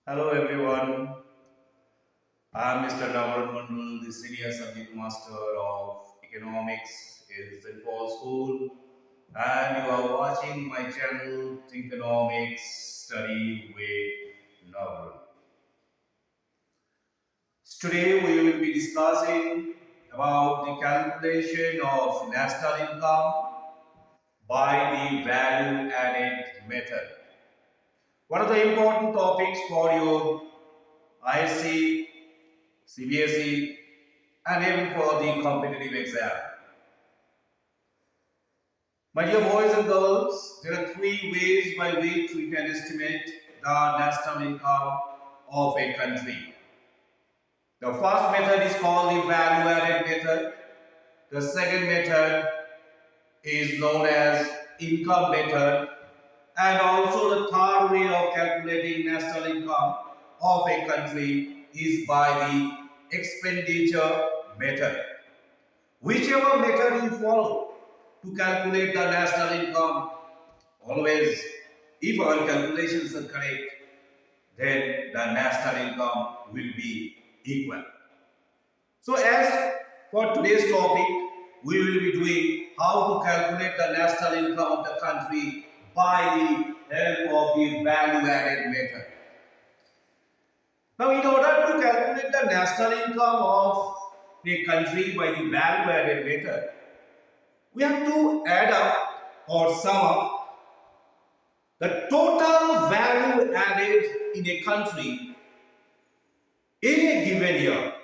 Hello everyone, I am Mr. Navaran Mandal, the Senior Subject Master of Economics in St. Paul School, and you are watching my channel THINKONOMICS-Study with Navaran. Today we will be discussing about the calculation of national income by the value added method. One of the important topics for your ISC, CBSE, and even for the competitive exam. My dear boys and girls, there are three ways by which we can estimate the national income of a country. The first method is called the value added method. The second method is known as income method, and also the third way of calculating national income of a country is by the expenditure method. Whichever method you follow to calculate the national income, always, if our calculations are correct, then the national income will be equal. So as for today's topic, we will be doing how to calculate the national income of the country by the help of the value added method. Now, in order to calculate the national income of a country by the value added method, we have to add up or sum up the total value added in a country in a given year.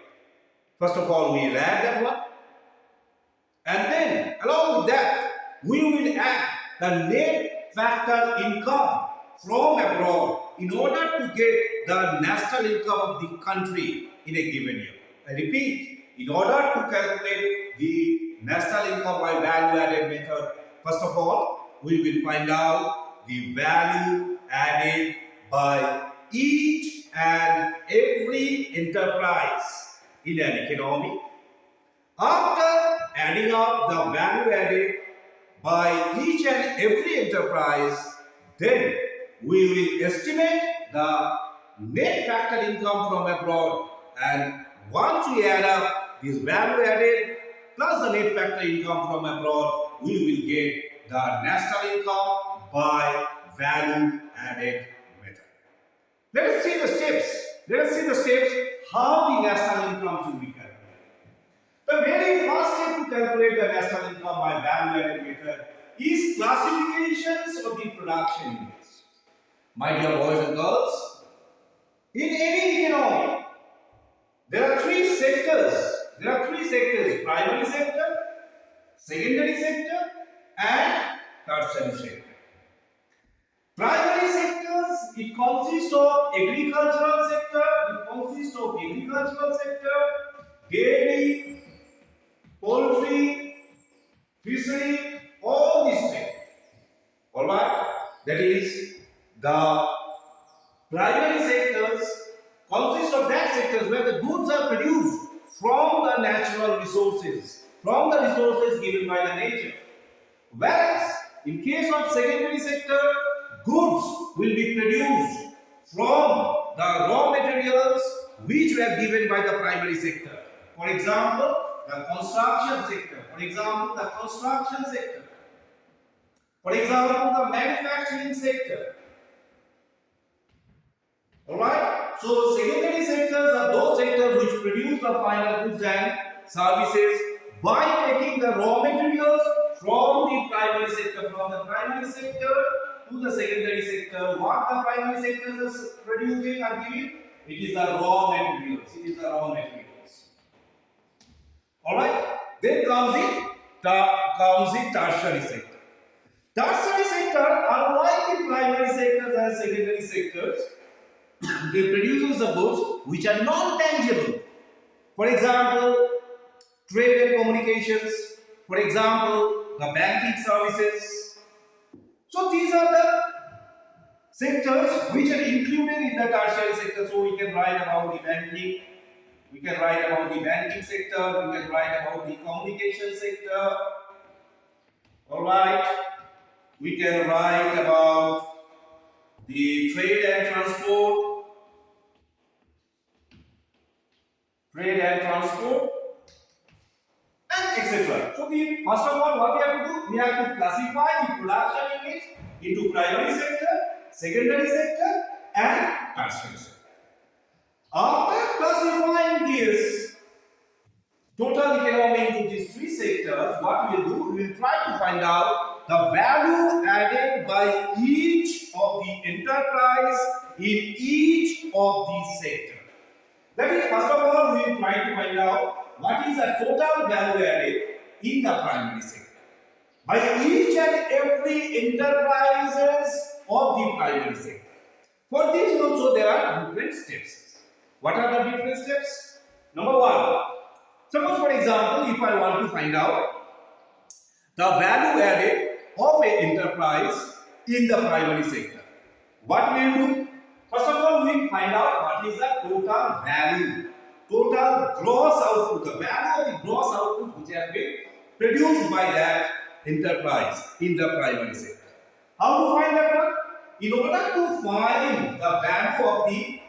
First of all, we will add that one, and then along with that, we will add the net factor income from abroad in order to get the national income of the country in a given year. I repeat, in order to calculate the national income by value added method, first of all, we will find out the value added by each and every enterprise in an economy. After adding up the value added by each and every enterprise, then we will estimate the net factor income from abroad, and once we add up this value added plus the net factor income from abroad, we will get the national income by value added method. Let us see the steps. Let us see the steps how the national income should be calculated. The very first step to calculate the national income by value added method is classifications of the production units. My dear boys and girls, in any economy, there are three sectors. There are three sectors: primary sector, secondary sector, and tertiary sector. Primary sectors, it consists of agricultural sector, dairy, poultry, fishery, all these things. Alright? That is, the primary sectors consist of that sectors where the goods are produced from the natural resources, from the resources given by the nature. Whereas, in case of secondary sector, goods will be produced from the raw materials which were given by the primary sector. For example, the construction sector. For example, the manufacturing sector. Alright? So, secondary sectors are those sectors which produce the final goods and services by taking the raw materials from the primary sector, to the secondary sector. What the primary sector is producing or giving? It is the raw materials. Alright? Then comes the tertiary sector. Tertiary sector, unlike the primary sectors and secondary sectors, they produce the goods which are non-tangible. For example, trade and communications. For example, the banking services. So these are the sectors which are included in the tertiary sector. So we can write about the banking, we can write about the banking sector, we can write about the communication sector. Alright, we can write about the trade and transport, trade and transport, and etc. So we first of all what we have to do? We have to classify the production units into primary sector, secondary sector, and tertiary sector. After classifying this total economy into these three sectors, what we will do? We will try to find out the value added by each of the enterprise in each of these sectors. That is, first of all, we will try to find out what is the total value added in the primary sector by each and every enterprises of the primary sector. For this also there are different steps. What are the different steps? Number one, suppose for example, if I want to find out the value added of an enterprise in the primary sector, what we will do? First of all, we will find out what is the total value, total gross output, the value of the gross output which has been produced by that enterprise in the primary sector. How to find that one? In order to find the value of the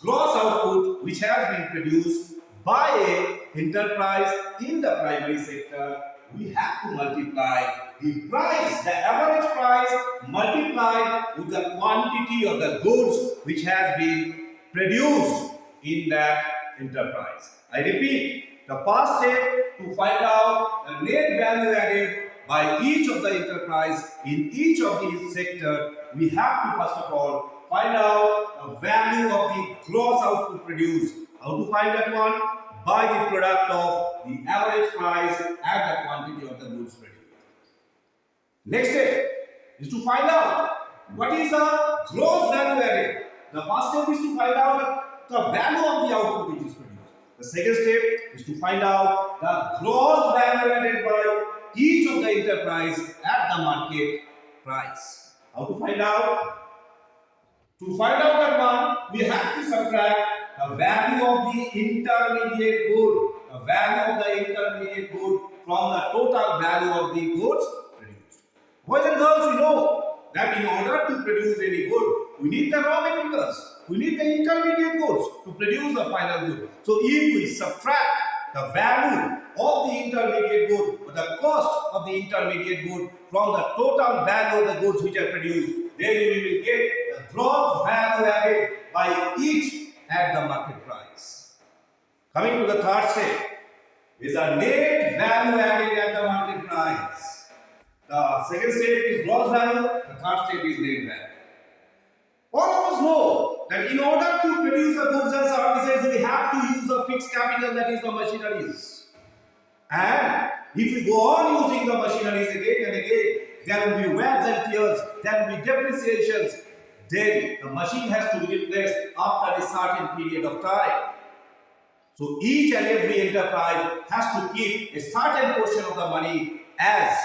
gross output which has been produced by an enterprise in the primary sector, we have to multiply the price, the average price multiplied with the quantity of the goods which has been produced in that enterprise. I repeat, the first step to find out the net value added by each of the enterprise in each of these sectors, we have to first of all find out the value of the gross output produced. How to find that one? By the product of the average price and the quantity of the goods produced. Next step is to find out what is the gross value added. The first step is to find out the value of the output which is produced. The second step is to find out the gross value added by each of the enterprise at the market price. How to find out? To find out that one, we have to subtract the value of the intermediate good, the value of the intermediate good from the total value of the goods produced. Boys and girls, we know that in order to produce any good, we need the raw materials, we need the intermediate goods to produce the final good. So if we subtract the value of the intermediate good or the cost of the intermediate good from the total value of the goods which are produced, then we will get the gross value added by each at the market price. Coming to the third step is the net value added at the market price. The second step is gross value, the third step is net value. All of us know that in order to produce the goods and services, we have to use a fixed capital, that is the machineries. And if we go on using the machineries again and again, there will be wears and tears, there will be depreciations. Then the machine has to be replaced after a certain period of time. So each and every enterprise has to keep a certain portion of the money as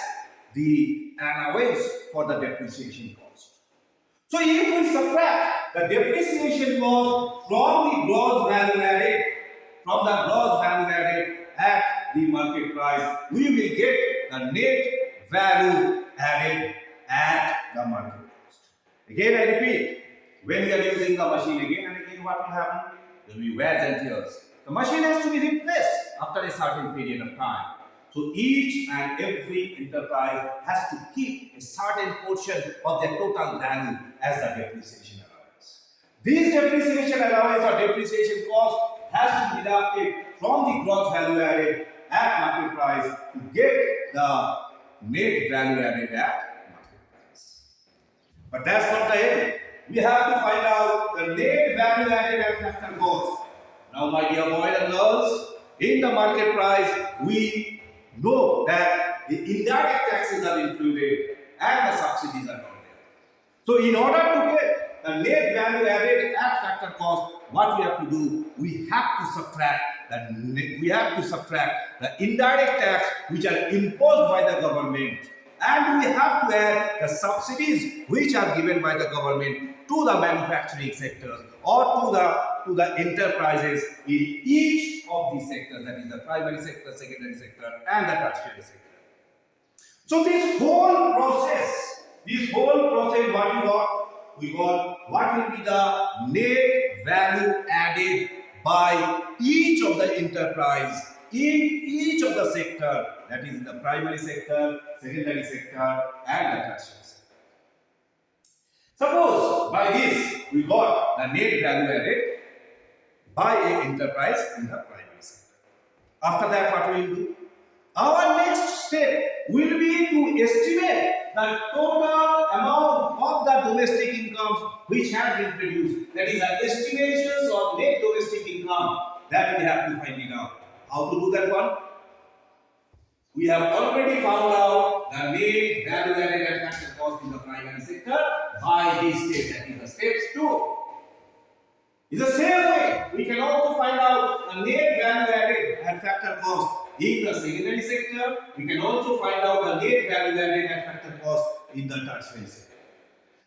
the allowance for the depreciation cost. So if we subtract the depreciation cost from the gross value added, at the market price, we will get the net value added at the market cost. Again, I repeat, when we are using the machine again and again, what will happen? There will be wears and tears. The machine has to be replaced after a certain period of time. So each and every enterprise has to keep a certain portion of their total value as the depreciation allowance. This depreciation allowance or depreciation cost has to be deducted from the gross value added at market price to get the net value added at market price. But that's not the end. We have to find out the net value added at factor cost. Now, my dear boys and girls, in the market price, we know that the indirect taxes are included and the subsidies are not there. So, in order to get the net value added at factor cost, what we have to do, we have to subtract the indirect tax which are imposed by the government, and we have to add the subsidies which are given by the government to the manufacturing sectors or to the enterprises in each of these sectors, that is the primary sector, secondary sector, and the tertiary sector. So this whole process, we got what will be the net value added by each of the enterprise, in each of the sector, that is the primary sector, secondary sector, and the tertiary sector. Suppose by this we got the net value added by a enterprise in the primary sector. After that, what we will do? Our next step will be to estimate the total amount of the domestic incomes which have been produced. That is the estimations of net domestic income that we have to find it out. How to do that one? We have already found out the net value added and factor cost in the primary sector by this step, that is the steps 2. In the same way, we can also find out the net value added and factor cost in the secondary sector. We can also find out the net value added and factor cost in the tertiary sector.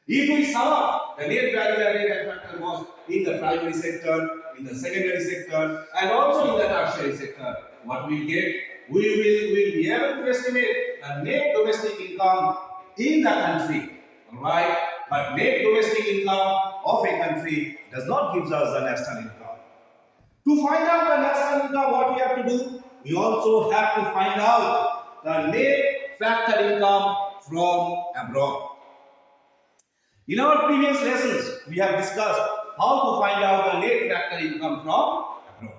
If we sum up the net value added and factor cost in the primary sector, in the secondary sector, and also in the tertiary sector, what we get? We will be able to estimate the net domestic income in the country. Alright? But net domestic income of a country does not give us the national income. To find out the national income, what we have to do? We also have to find out the net factor income from abroad. In our previous lessons, we have discussed how to find out the net factor income from abroad.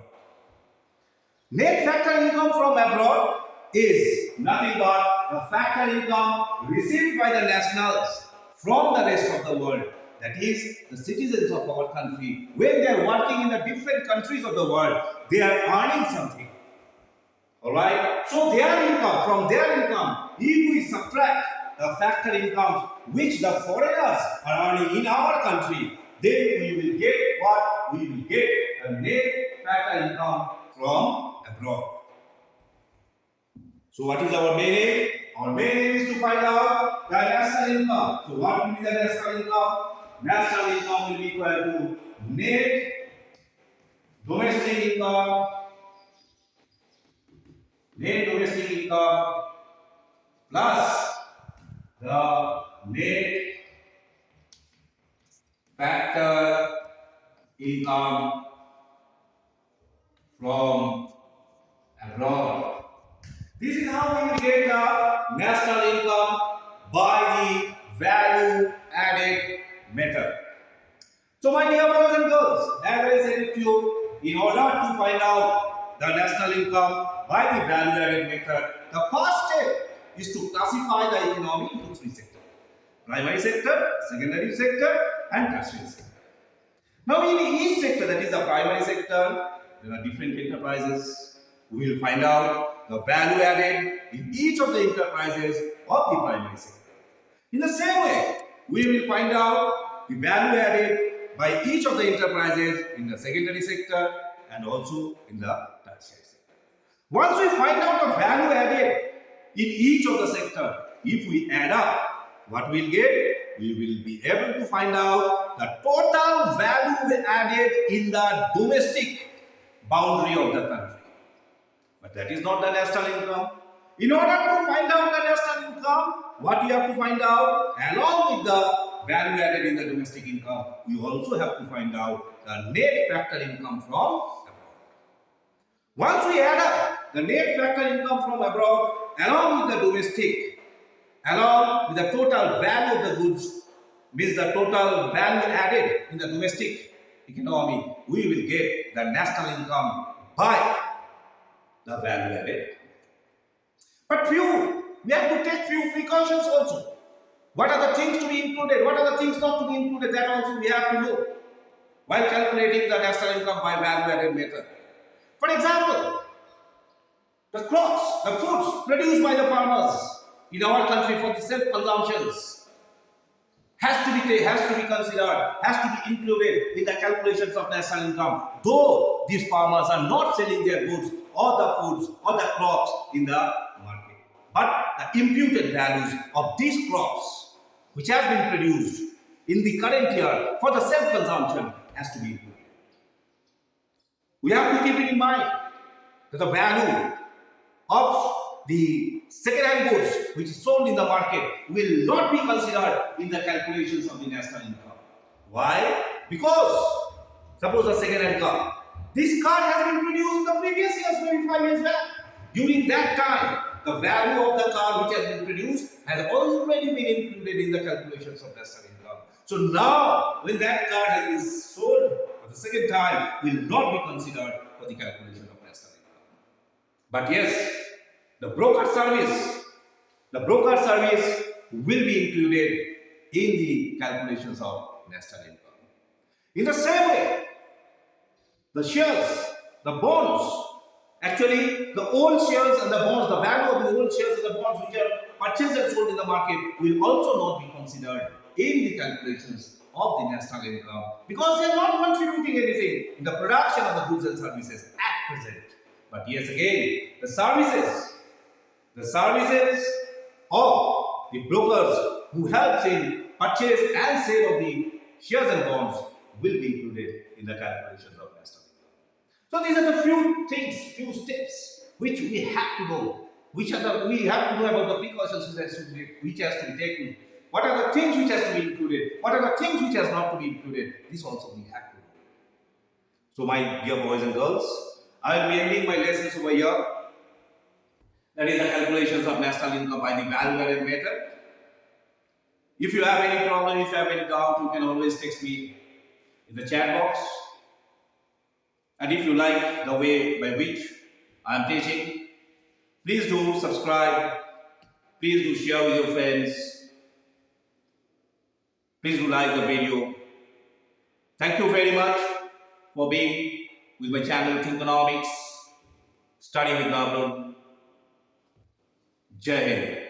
Net factor income from abroad is nothing but the factor income received by the nationals from the rest of the world, that is the citizens of our country. When they are working in the different countries of the world, they are earning something. Alright? So their income, from their income, if we subtract the factor incomes which the foreigners are earning in our country, then we will get what? We will get the net factor income from abroad. So what is our main aim? Our main aim is to find out the national income. So what will be the national income? National income will be equal to net domestic income, plus the net factor income from abroad. This is how we will get the national income by the value added method. So my dear boys and girls, as I said to you, in order to find out the national income by the value added method, the first step is to classify the economy into 3 sectors: primary sector, secondary sector, and tertiary sector. Now in each sector, that is the primary sector, there are different enterprises. We will find out the value added in each of the enterprises of the primary sector. In the same way, we will find out the value added by each of the enterprises in the secondary sector and also in the tertiary sector. Once we find out the value added in each of the sector, if we add up, what we'll get? We will be able to find out the total value added in the domestic boundary of the country. But that is not the national income. In order to find out the national income, what you have to find out, along with the value added in the domestic income, you also have to find out the net factor income from abroad. Once we add up the net factor income from abroad along with the domestic, along with the total value of the goods, means the total value added in the domestic economy, we will get the national income by the value added. But we have to take few precautions also. What are the things to be included? What are the things not to be included? That also we have to know while calculating the national income by value added method. For example, the crops, the foods produced by the farmers in our country for the self-consumptions has to be considered, has to be included in the calculations of national income. Though these farmers are not selling their goods or the foods or the crops in the market, but the imputed values of these crops which have been produced in the current year for the self-consumption has to be included. We have to keep it in mind that the value of the second-hand goods which is sold in the market will not be considered in the calculations of the national income. Why? Because suppose a second-hand car, This card has been produced in the previous years, maybe 5 years back. During that time, the value of the card which has been produced has already been included in the calculations of national income. So now, when that card has been sold for the second time, will not be considered for the calculation of national income. But yes, the broker service will be included in the calculations of national income. In the same way, the shares, the bonds, actually the old shares and the bonds, the value of the old shares and the bonds which are purchased and sold in the market will also not be considered in the calculations of the national income because they are not contributing anything in the production of the goods and services at present. But yes, again, the services of the brokers who helps in purchase and sale of the shares and bonds will be included in the calculations of national income. So these are the few things, few steps which we have to know. We have to know about the precautions which has to be taken. What are the things which has to be included? What are the things which has not to be included? This also we have to know. So my dear boys and girls, I will be ending my lessons over here. That is the calculations of national income by the value-added method. If you have any problem, if you have any doubt, you can always text me in the chat box. And if you like the way by which I am teaching, please do subscribe. Please do share with your friends. Please do like the video. Thank you very much for being with my channel Thinkonomics, Study with Navlun. Jai Hind.